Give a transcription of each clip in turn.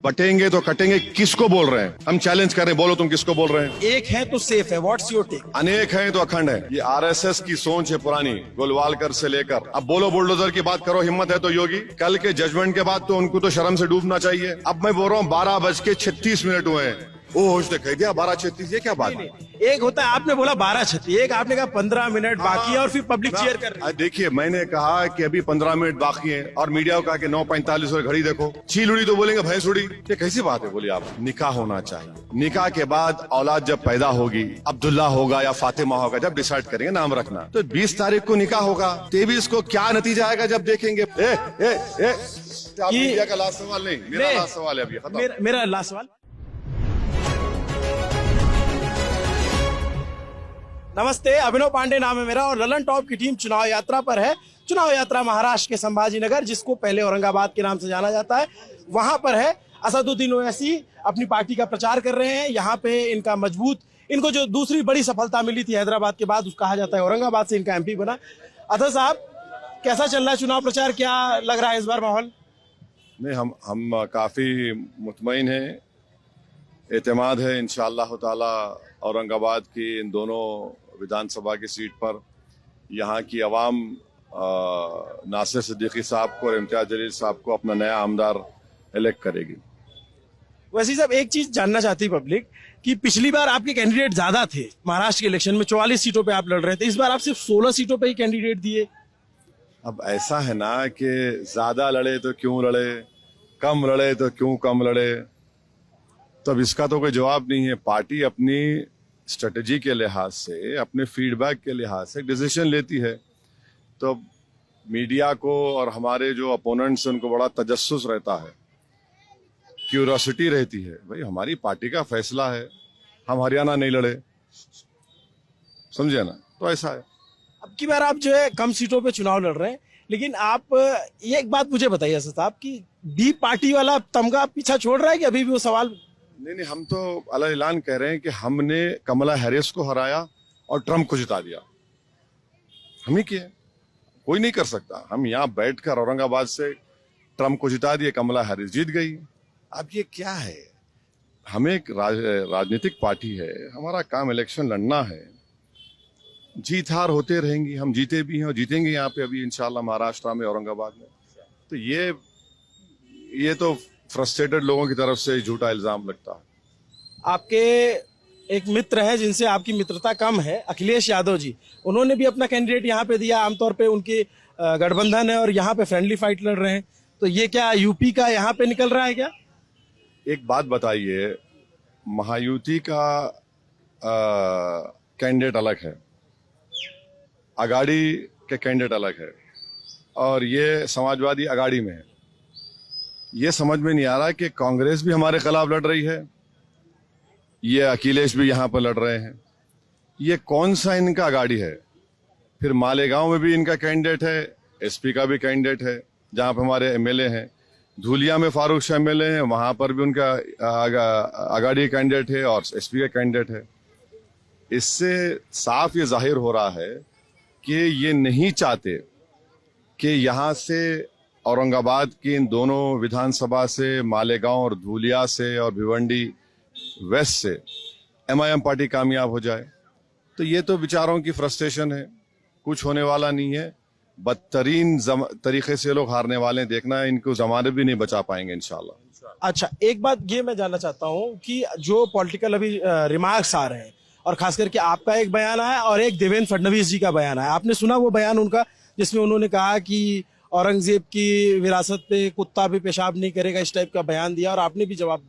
बटेंगे तो कटेंगे किसको बोल रहे हैं? हम चैलेंज कर रहे हैं, बोलो तुम किसको बोल रहे हैं? एक है तो सेफ है, व्हाट्स योर टेक? अनेक हैं तो अखंड है। ये आरएसएस की सोच है पुरानी, गोलवालकर से लेकर। अब बोलो बुलडोजर की बात करो, हिम्मत है तो योगी। कल के जजमेंट के बाद तो उनको तो शर्म से डूबना चाहिए। अब मैं बोल रहा हूँ 12:36 हुए हैं। ओ होश ने कह दिया 12:36, ये क्या बात है? एक होता है, आपने बोला 12:36, एक आपने कहा 15 मिनट बाकी है और फिर पब्लिक चेयर कर रही है। देखिए, मैंने कहा कि अभी 15 मिनट बाकी है और मीडिया को कहा कि 9:45 और घड़ी देखो। चील उड़ी तो बोलेंगे भैंस उड़ी। ये कैसी बात है? बोलिए आप। निकाह होना चाहिए। निकाह के बाद औलाद जब पैदा होगी, अब्दुल्ला होगा या फातिमा होगा, जब डिसाइड करेंगे नाम रखना, तो 20 तारीख को निकाह होगा। 23 को क्या नतीजा आएगा जब देखेंगे। मीडिया का लास्ट सवाल नहीं, मेरा लास्ट सवाल है अभी। मेरा लास्ट सवाल। नमस्ते, अभिनव पांडे नाम है मेरा और ललन टॉप की टीम चुनाव यात्रा पर है। चुनाव यात्रा महाराष्ट्र के संभाजीनगर, जिसको पहले औरंगाबाद के नाम से जाना जाता है, वहां पर है। असदुद्दीन ओवैसी अपनी पार्टी का प्रचार कर रहे हैं। यहाँ पे इनको जो दूसरी बड़ी सफलता मिली थी हैदराबाद के बाद, उसका कहा जाता है औरंगाबाद से इनका एमपी बना। अतः साहब, कैसा चल रहा है चुनाव प्रचार? क्या लग रहा है इस बार माहौल? नहीं, हम काफी मुतमईन हैं। एतमाद है इंशाअल्लाह ताला औरंगाबाद की इन दोनों विधानसभा की सीट पर यहाँ की आवाम नासिर सिद्दीकी साहब को और इम्तियाज जलील साहब को अपना नया आमदार इलेक्ट करेगी। वैसे साहब, एक चीज जानना चाहती है पब्लिक कि पिछली बार आपके कैंडिडेट ज्यादा थे। महाराष्ट्र के इलेक्शन में 44 सीटों पे आप लड़ रहे थे, इस बार आप सिर्फ 16 सीटों पे ही कैंडिडेट दिए। अब ऐसा है ना कि ज्यादा लड़े तो क्यों लड़े, कम लड़े तो क्यों कम लड़े, तो अब इसका तो कोई जवाब नहीं है। पार्टी अपनी स्ट्रेटजी के लिहाज से, अपने फीडबैक के लिहाज से डिसीजन लेती है। तो मीडिया को और हमारे जो अपोनेंट्स हैं उनको बड़ा तजस्सुस रहता है, क्यूरियोसिटी रहती है। भाई, हमारी पार्टी का फैसला है, हम हरियाणा नहीं लड़े, समझे ना? तो ऐसा है। अब की बार आप जो है कम सीटों पे चुनाव लड़ रहे हैं, लेकिन आप ये एक बात मुझे बताइए साहब कि बी पार्टी वाला तमगा पीछा छोड़ रहा है कि अभी भी वो सवाल? नहीं, हम तो अला ऐलान कह रहे हैं कि हमने कमला हैरिस को हराया और ट्रंप को जिता दिया। हम ही किए, कोई नहीं कर सकता। हम यहाँ बैठकर औरंगाबाद से ट्रंप को जिता दिए, कमला हैरिस जीत गई। अब ये क्या है? हमें एक राजनीतिक पार्टी है, हमारा काम इलेक्शन लड़ना है। जीत हार होते रहेंगी, हम जीते भी हैं और जीतेंगे यहाँ पे अभी इंशाल्लाह महाराष्ट्र में, औरंगाबाद में। तो ये तो फ्रस्ट्रेटेड लोगों की तरफ से झूठा इल्जाम लगता है। आपके एक मित्र हैं जिनसे आपकी मित्रता कम है, अखिलेश यादव जी, उन्होंने भी अपना कैंडिडेट यहाँ पे दिया। आमतौर पे उनके गठबंधन है और यहाँ पे फ्रेंडली फाइट लड़ रहे हैं। तो ये क्या यूपी का यहाँ पे निकल रहा है क्या? एक बात बताइए, महायुति का कैंडिडेट अलग है, अगाड़ी के कैंडिडेट अलग है, और ये समाजवादी अगाड़ी में है। ये समझ में नहीं आ रहा कि कांग्रेस भी हमारे खिलाफ लड़ रही है, ये अखिलेश भी यहाँ पर लड़ रहे हैं। ये कौन सा इनका अगाड़ी है? फिर मालेगांव में भी इनका कैंडिडेट है, एसपी का भी कैंडिडेट है, जहाँ पर हमारे एमएलए हैं। धूलिया में फारूक शाह एमएलए हैं, वहाँ पर भी उनका अगाड़ी कैंडिडेट है और एसपी का कैंडिडेट है। इससे साफ ये जाहिर हो रहा है कि ये नहीं चाहते कि यहाँ से औरंगाबाद की इन दोनों विधानसभा से, मालेगांव और धूलिया से और भिवंडी वेस्ट से एमआईएम पार्टी कामयाब हो जाए। तो ये तो विचारों की फ्रस्ट्रेशन है, कुछ होने वाला नहीं है। बदतरीन तरीके से लोग हारने वाले हैं, देखना है, इनको जमानत भी नहीं बचा पाएंगे इंशाल्लाह। अच्छा, एक बात ये मैं जानना चाहता हूँ कि जो पॉलिटिकल अभी रिमार्क्स आ रहे हैं, और खास करके आपका एक बयान आया और एक देवेंद्र फडणवीस जी का बयान आया, आपने सुना वो बयान उनका, जिसमें उन्होंने कहा कि औरंगजेब की विरासत पे कुत्ता भी पेशाब नहीं करेगा, इस टाइप का बयान दिया और आपने भी जवाब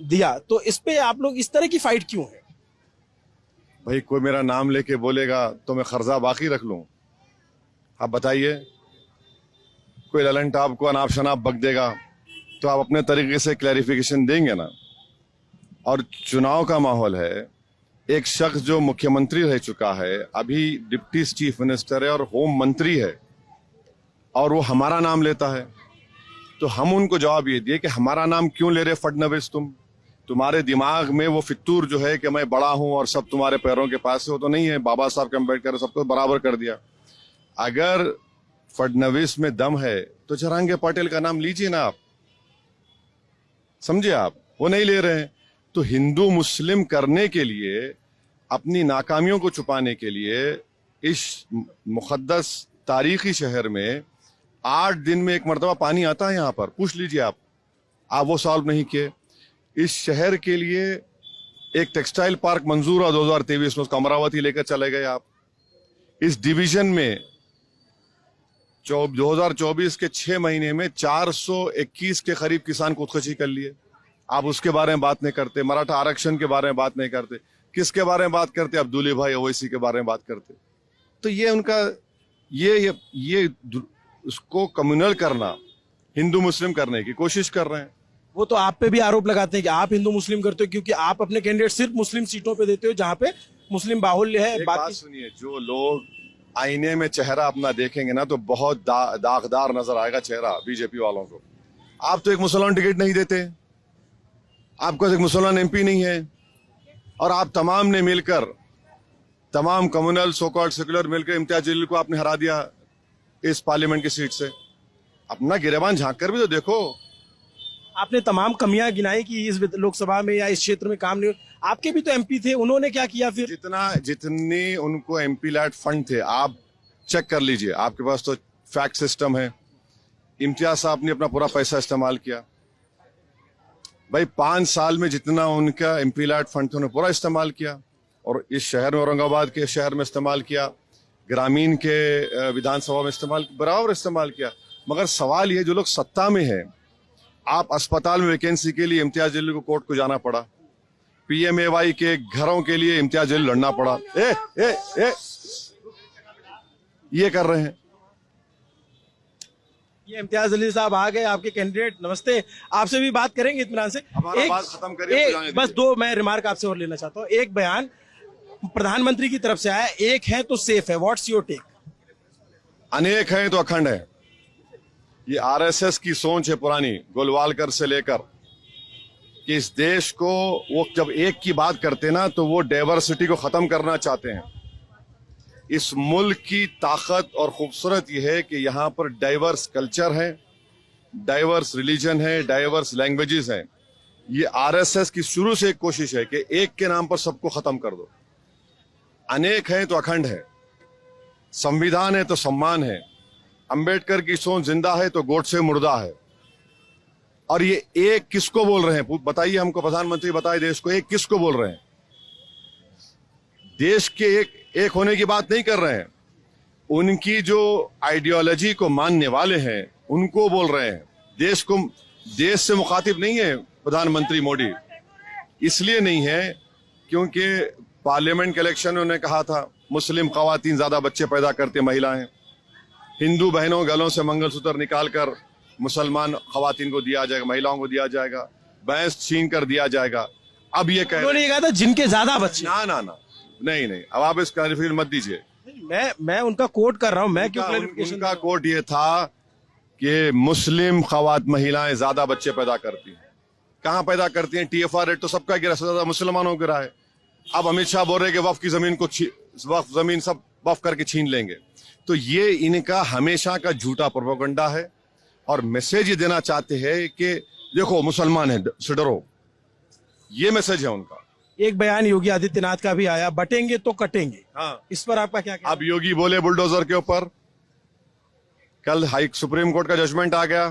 दिया। तो इस पे आप लोग इस तरह की फाइट क्यों है? भाई, कोई मेरा नाम लेके बोलेगा तो मैं कर्जा बाकी रख लूं? आप बताइए, कोई ललन टॉप को अनाप शनाप बक देगा तो आप अपने तरीके से क्लैरिफिकेशन देंगे ना। और चुनाव का माहौल है, एक शख्स जो मुख्यमंत्री रह चुका है, अभी डिप्टी चीफ मिनिस्टर है और होम मंत्री है, और वो हमारा नाम लेता है, तो हम उनको जवाब ये दिए कि हमारा नाम क्यों ले रहे फडणवीस? तुम्हारे दिमाग में वो फितूर जो है कि मैं बड़ा हूं और सब तुम्हारे पैरों के पास है, वो तो नहीं है। बाबा साहब के अम्बेडकर सबको बराबर कर दिया। अगर फडणवीस में दम है तो जरांगे पटेल का नाम लीजिए ना आप। समझे आप, वो नहीं ले रहे हैं। तो हिंदू मुस्लिम करने के लिए, अपनी नाकामियों को छुपाने के लिए, इस मुकद्दस तारीखी शहर में 8 दिन में एक मरतबा पानी आता है। यहाँ पर पूछ लीजिए आप वो सॉल्व नहीं किए। इस शहर के लिए एक टेक्सटाइल पार्क मंजूर हुआ 2023 में, उसको अमरावती लेकर चले गए आप। इस डिवीजन में 2024 के 6 महीने में 421 के करीब किसान खुदकुशी कर लिए। आप उसके बारे में बात नहीं करते, मराठा आरक्षण के बारे में बात नहीं करते, किसके बारे में बात करते? अब्दुल्ली भाई ओवैसी के बारे में बात करते। तो ये उनका ये उसको कम्युनल करना, हिंदू मुस्लिम करने की कोशिश कर रहे हैं। वो तो आप पे भी आरोप लगाते हैं कि आप हिंदू मुस्लिम करते हो, क्योंकि आप अपने कैंडिडेट सिर्फ मुस्लिम सीटों पे देते हो जहां पे मुस्लिम बाहुल्य है। एक बात सुनिए, जो लोग आईने में चेहरा अपना देखेंगे ना, तो बहुत दागदार नजर आएगा चेहरा बीजेपी वालों को। आप तो एक मुसलमान टिकट नहीं देते, आपको एक मुसलमान एमपी नहीं है, और आप तमाम ने मिलकर, तमाम कम्युनल सो कॉल्ड सेक्युलर मिलकर इम्तियाज जलील को आपने हरा दिया इस पार्लियामेंट की सीट से। अपना गिरेबान झांक कर भी तो देखो। आपने तमाम कमियां गिनाई कि इस लोकसभा में या इस क्षेत्र में काम नहीं। आपके भी तो एमपी थे, उन्होंने क्या किया फिर? जितनी उनको एमपी लैट फंड थे, आप चेक कर लीजिए, आपके पास तो फैक्ट सिस्टम है। इम्तियाज साहब ने अपना पूरा पैसा इस्तेमाल किया भाई। 5 साल में जितना उनका एमपी लैट फंड था उन्होंने पूरा इस्तेमाल किया, और इस शहर में, औरंगाबाद के शहर में इस्तेमाल किया, ग्रामीण के विधानसभा में इस्तेमाल, बराबर इस्तेमाल किया। मगर सवाल ये, जो लोग सत्ता में है, आप अस्पताल में वैकेंसी के लिए इम्तियाज जलील को कोर्ट को जाना पड़ा, पीएमएवाई के घरों के लिए इम्तियाज जलील लड़ना पड़ा। ये कर रहे हैं। ये इम्तियाज जलील साहब आ गए, आपके कैंडिडेट। नमस्ते, आपसे भी बात करेंगे इत्मीनान से। बात खत्म करिए, बस 2 मैं रिमार्क आपसे और लेना चाहता हूँ। एक बयान प्रधानमंत्री की तरफ से आया, एक है तो सेफ है, व्हाट्स योर टेक? अनेक है तो अखंड है। ये आरएसएस की सोच है पुरानी, गोलवालकर से लेकर, कि इस देश को, वो जब एक की बात करते ना, तो वो डाइवर्सिटी को खत्म करना चाहते हैं। इस मुल्क की ताकत और खूबसूरत यह है कि यहाँ पर डाइवर्स कल्चर है, डाइवर्स रिलीजन है, डाइवर्स लैंग्वेजेस हैं। ये आरएसएस की शुरू से एक कोशिश है कि एक के नाम पर सबको खत्म कर दो। अनेक है तो अखंड है, संविधान है तो सम्मान है, अंबेडकर की सोच जिंदा है तो गोडसे मुर्दा है। और ये एक किसको बोल रहे हैं? बताइए हमको, प्रधानमंत्री बताए देश को, एक किसको बोल रहे हैं? देश के एक होने की बात नहीं कर रहे हैं, उनकी जो आइडियोलॉजी को मानने वाले हैं उनको बोल रहे हैं। देश से मुखातिब नहीं है प्रधानमंत्री मोदी। इसलिए नहीं है क्योंकि पार्लियामेंट के इलेक्शन में उन्होंने कहा था मुस्लिम खवातीन ज्यादा बच्चे पैदा करते महिलाएं, हिंदू बहनों गलों से मंगलसूत्र निकालकर मुसलमान खवातीन को दिया जाएगा, महिलाओं को दिया जाएगा, भैंस छीन कर दिया जाएगा। अब ये उन्होंने कहा था जिनके ज्यादा बच्चे। ना नहीं, अब आप इस क्लैरिफिकेशन मत दीजिए। मैं उनका कोट कर रहा हूं। मैं क्यों क्लैरिफिकेशन? उनका कोट ये था कि मुस्लिम महिलाएं ज्यादा बच्चे पैदा करती हैं। कहां पैदा करती हैं? टीएफआर रेट तो सबका गिरा, ज्यादा मुसलमानों को गिरा है। अब अमित शाह बोल रहे कि वक्फ की जमीन को वक्फ जमीन सब वक्फ करके छीन लेंगे। तो ये इनका हमेशा का झूठा प्रोपेगेंडा है, और मैसेज ये देना चाहते हैं कि देखो मुसलमान है से डरो। ये मैसेज है उनका। एक बयान योगी आदित्यनाथ का भी आया, बटेंगे तो कटेंगे। हाँ, इस पर आपका क्या कहना? अब योगी बोले बुलडोजर के ऊपर। कल सुप्रीम कोर्ट का जजमेंट आ गया,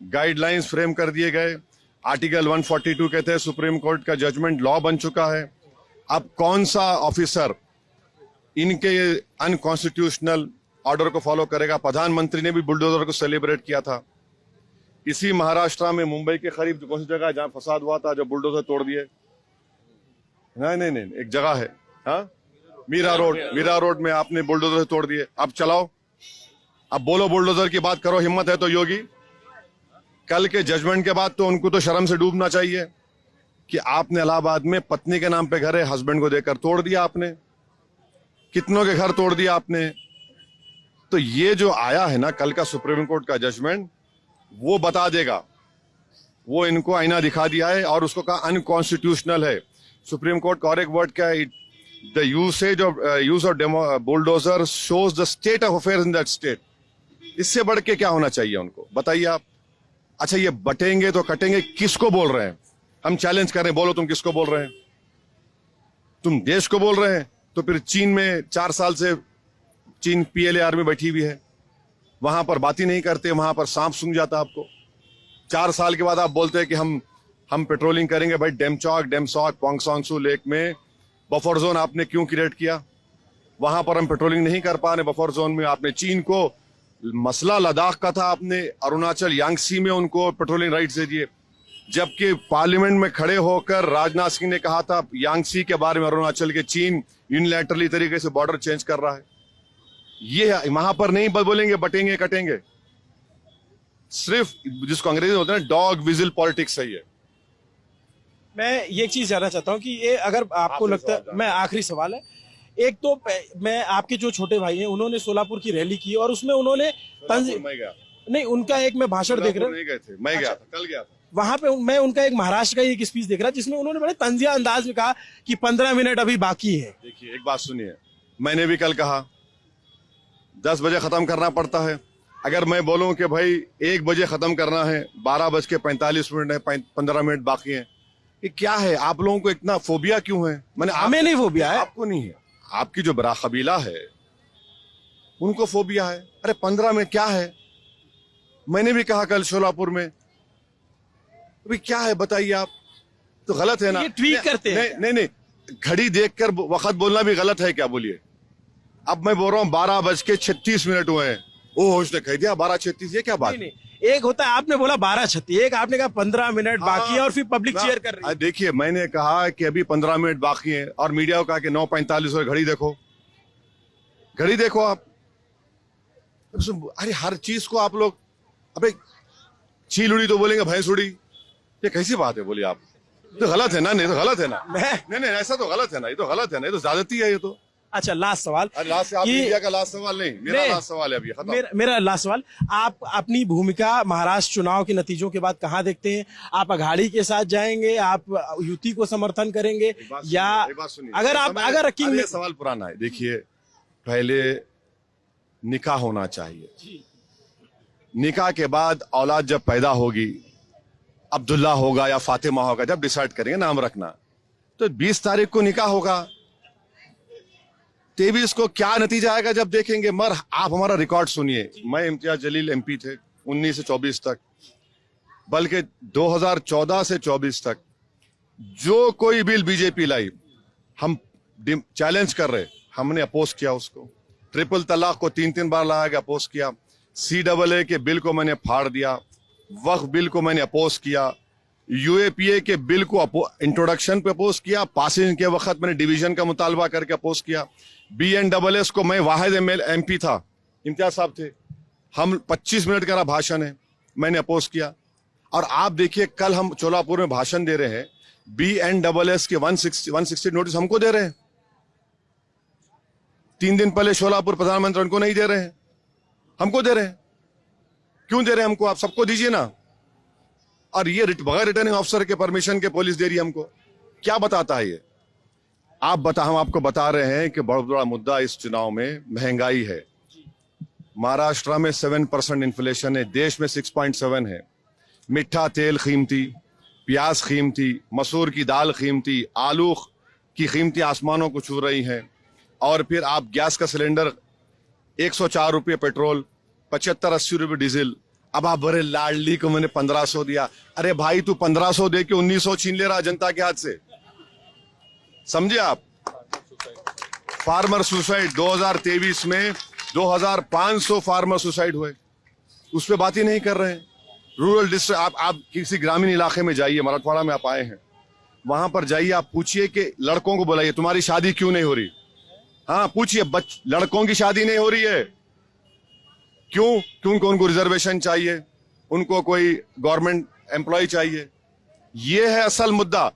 गाइडलाइंस फ्रेम कर दिए गए, आर्टिकल 142 के तहत सुप्रीम कोर्ट का जजमेंट लॉ बन चुका है। अब कौन सा ऑफिसर इनके अनकॉन्स्टिट्यूशनल ऑर्डर को फॉलो करेगा? प्रधानमंत्री ने भी बुलडोजर को सेलिब्रेट किया था। इसी महाराष्ट्र में मुंबई के करीब कौन सी जगह है जहां फसाद हुआ था, जो बुलडोजर तोड़ दिए? नहीं, एक जगह है, हाँ, मीरा रोड में आपने बुलडोजर तोड़ दिए। अब चलाओ, अब बोलो बुलडोजर की बात करो, हिम्मत है तो योगी। कल के जजमेंट के बाद तो उनको तो शर्म से डूबना चाहिए कि आपने इलाहाबाद में पत्नी के नाम पे घर है, हस्बैंड को देकर तोड़ दिया आपने, कितनों के घर तोड़ दिया आपने। तो ये जो आया है ना कल का सुप्रीम कोर्ट का जजमेंट, वो बता देगा, वो इनको आईना दिखा दिया है, और उसको कहा अनकॉन्स्टिट्यूशनल है। सुप्रीम कोर्ट का और एक वर्ड क्या है? The use of bulldozer shows the state of affairs in that state. इससे बढ़ के क्या होना चाहिए उनको? बताइए आप। अच्छा, ये बटेंगे तो कटेंगे, किसको बोल रहे हैं? हम चैलेंज कर रहे हैं, बोलो तुम किसको बोल रहे हैं? तुम देश को बोल रहे हैं? तो फिर चीन में 4 साल से चीन PLA आर्मी बैठी हुई है, वहां पर बात ही नहीं करते, वहां पर सांप सूंघ जाता आपको। 4 साल के बाद आप बोलते हैं कि हम पेट्रोलिंग करेंगे। भाई डेमचौक, डेमसॉक, पोंगसोंगसू लेक में बफर जोन आपने क्यों क्रिएट किया? वहां पर हम पेट्रोलिंग नहीं कर पा रहे बफर जोन में। आपने चीन को, मसला लद्दाख का था, आपने अरुणाचल यांगसी में उनको पेट्रोलिंग राइट्स दे दिए, जबकि पार्लियामेंट में खड़े होकर राजनाथ सिंह ने कहा था यांगसी के बारे में, अरुणाचल के, चीन यूनिलैटरली तरीके से बॉर्डर चेंज कर रहा है। ये वहां पर नहीं बोलेंगे बटेंगे कटेंगे, सिर्फ जिसको अंग्रेजी में होता है डॉग विजिल पॉलिटिक्स है ये। मैं ये एक चीज जानना चाहता हूँ कि ये अगर आपको लगता है, मैं आखिरी सवाल है, एक तो मैं आपके जो छोटे भाई हैं उन्होंने सोलापुर की रैली की और उसमें उन्होंने मैं गया नहीं, उनका एक मैं भाषण देख रहा हूँ, नहीं गए थे, मैं गया था, कल गया था वहां पे मैं उनका एक महाराष्ट्र का एक स्पीच देख रहा जिसमें उन्होंने बड़े तंजिया अंदाज में कहा कि 15 मिनट अभी बाकी है। देखिए, एक बात सुनिए, मैंने भी कल कहा 10 बजे खत्म करना पड़ता है। अगर मैं बोलूं कि भाई 1 बजे खत्म करना है, 12:45 है, 15 मिनट बाकी है, ये क्या है? आप लोगों को इतना फोबिया क्यों है? मैंने हमें नहीं फोबिया है, आपको नहीं है, आपकी जो बड़ा कबीला है उनको फोबिया है। अरे 15 में क्या है? मैंने भी कहा कल शोलापुर में, अभी क्या है बताइए आप? तो गलत है ना? ये ट्वीट करते हैं। नहीं, घड़ी देखकर वक्त बोलना भी गलत है क्या? बोलिए। अब मैं बोल रहा हूँ 12:36 हुए हैं, ओ उसने कह दिया 12:36, ये क्या बात? नहीं, एक होता है आपने बोला 12:36, एक आपने कहा 15 मिनट बाकी है और फिर पब्लिक चेयर कर रही है। देखिए, मैंने कहा कि अभी 15 मिनट बाकी है और मीडिया को कहा कि 9:45 हुए, घड़ी देखो, घड़ी देखो आप। अरे हर चीज को आप लोग, अबे चील उड़ी तो बोलेंगे भैंस उड़ी, ये कैसी बात है? बोलिए आप, तो गलत है ना? नहीं तो गलत है ना? नहीं, ऐसा तो गलत है ना, ये तो गलत है ना, ये तो ज्यादती है ये तो। अच्छा, लास्ट सवाल, लास्ट आप इंडिया का लास्ट सवाल नहीं, मेरा लास्ट सवाल है अभी खत्म। मेरा लास्ट सवाल, आप अपनी भूमिका महाराष्ट्र चुनाव के नतीजों के बाद कहाँ देखते हैं? आप अघाड़ी के साथ जाएंगे, आप युति को समर्थन करेंगे, या अगर आप किंग में... सवाल पुराना है। देखिए, पहले निकाह होना चाहिए, निकाह के बाद औलाद जब पैदा होगी, अब्दुल्ला होगा या फातिमा होगा, जब डिसाइड करेंगे नाम रखना, तो 20 तारीख को निकाह होगा। 23 को क्या नतीजा आएगा जब देखेंगे। मगर आप हमारा रिकॉर्ड सुनिए, मैं इम्तियाज जलील MP थे 19 से 24 तक, बल्कि 2014 से 24 तक जो कोई बिल बीजेपी लाई, हम चैलेंज कर रहे, हमने अपोज किया उसको। ट्रिपल तलाक को 3 बार लाया गया, अपोज किया। CAA के बिल को मैंने फाड़ दिया, वक्फ बिल को मैंने अपोज किया, UAPA के बिल को इंट्रोडक्शन पे अपोज किया, पासिंग के वक्त मैंने डिवीजन का मुतालबा करके अपोज किया। BNSS को मैं वाहिद MP था, इम्तियाज साहब थे, हम 25 मिनट का भाषण है, मैंने अपोज किया। और आप देखिए, कल हम चोलापुर में भाषण दे रहे हैं, BNSS के 160 नोटिस हमको दे रहे हैं। 3 दिन पहले शोलापुर प्रधानमंत्री उनको नहीं दे रहे हैं, हमको दे रहे हैं। क्यों दे रहे हैं हमको? आप सबको दीजिए ना। और ये बगैर रिटर्निंग ऑफिसर के परमिशन के पुलिस दे रही है हमको। क्या बताता है ये? हम आपको बता रहे हैं कि बहुत बड़ा मुद्दा इस चुनाव में महंगाई है। महाराष्ट्र में 7% इन्फ्लेशन है, देश में 6.7 है। मिठा तेल कीमती, प्याज कीमती, मसूर की दाल कीमती, आलू की कीमती आसमानों को छू रही हैं। और फिर आप गैस का सिलेंडर 104 रुपये पेट्रोल, 75-80 रुपये डीजल। अब आप बड़े लाडली को मैंने 1500 दिया। अरे भाई, तू 1500 दे के 1900 छीन ले रहा जनता के हाथ से, समझे आप? फार्मर सुसाइड 2023 में 2500 फार्मर सुसाइड हुए, उस पर बात ही नहीं कर रहे हैं। रूरल डिस्ट्रिक्ट, आप किसी ग्रामीण इलाके में जाइए, मराठवाड़ा में आप आए हैं, वहां पर जाइए, आप पूछिए कि लड़कों को बुलाइए, तुम्हारी शादी क्यों नहीं हो रही? हाँ पूछिए, लड़कों की शादी नहीं हो रही है क्यों? क्योंकि उनको रिजर्वेशन चाहिए, उनको कोई गवर्नमेंट एम्प्लॉय चाहिए। ये है असल मुद्दा।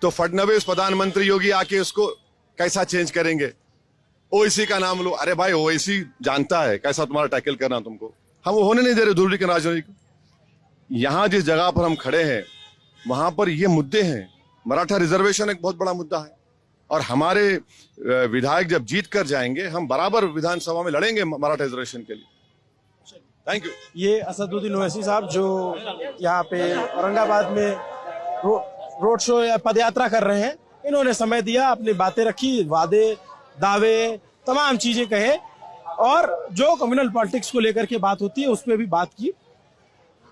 तो फडणवीस प्रधानमंत्री योगी आके उसको कैसा चेंज करेंगे? ओवैसी का नाम लो। अरे भाई, ओवैसी जानता है कैसा तुम्हारा टैकल करना तुमको। हम वो होने नहीं दे रहे दूरी के राजनीति। यहां जिस जगह पर हम खड़े हैं वहां पर ये मुद्दे हैं। मराठा रिजर्वेशन एक बहुत बड़ा मुद्दा है और हमारे विधायक जब जीत कर जाएंगे, हम बराबर विधानसभा में लड़ेंगे मराठा रिजर्वेशन के लिए। Thank you. ये असदुद्दीन ओवैसी साहब जो यहाँ पे औरंगाबाद में रोड शो या पदयात्रा कर रहे हैं, इन्होंने समय दिया, अपनी बातें रखी, वादे दावे तमाम चीजें कहे और जो कम्युनल पॉलिटिक्स को लेकर के बात होती है उस पर भी बात की।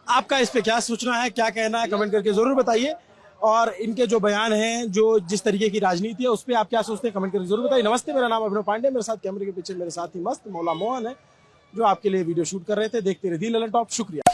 आपका इस पे क्या सोचना है, क्या कहना है, कमेंट करके जरूर बताइए। और इनके जो बयान हैं, जो जिस तरीके की राजनीति है उस पर आप क्या सोचते हैं, कमेंट करके जरूर बताइए। नमस्ते, मेरा नाम अभिनव पांडे, मेरे साथ कैमरे के पीछे मेरे साथ ही मस्त मौला मोहन है जो आपके लिए वीडियो शूट कर रहे थे। देखते रहिए दी ललन टॉप। शुक्रिया।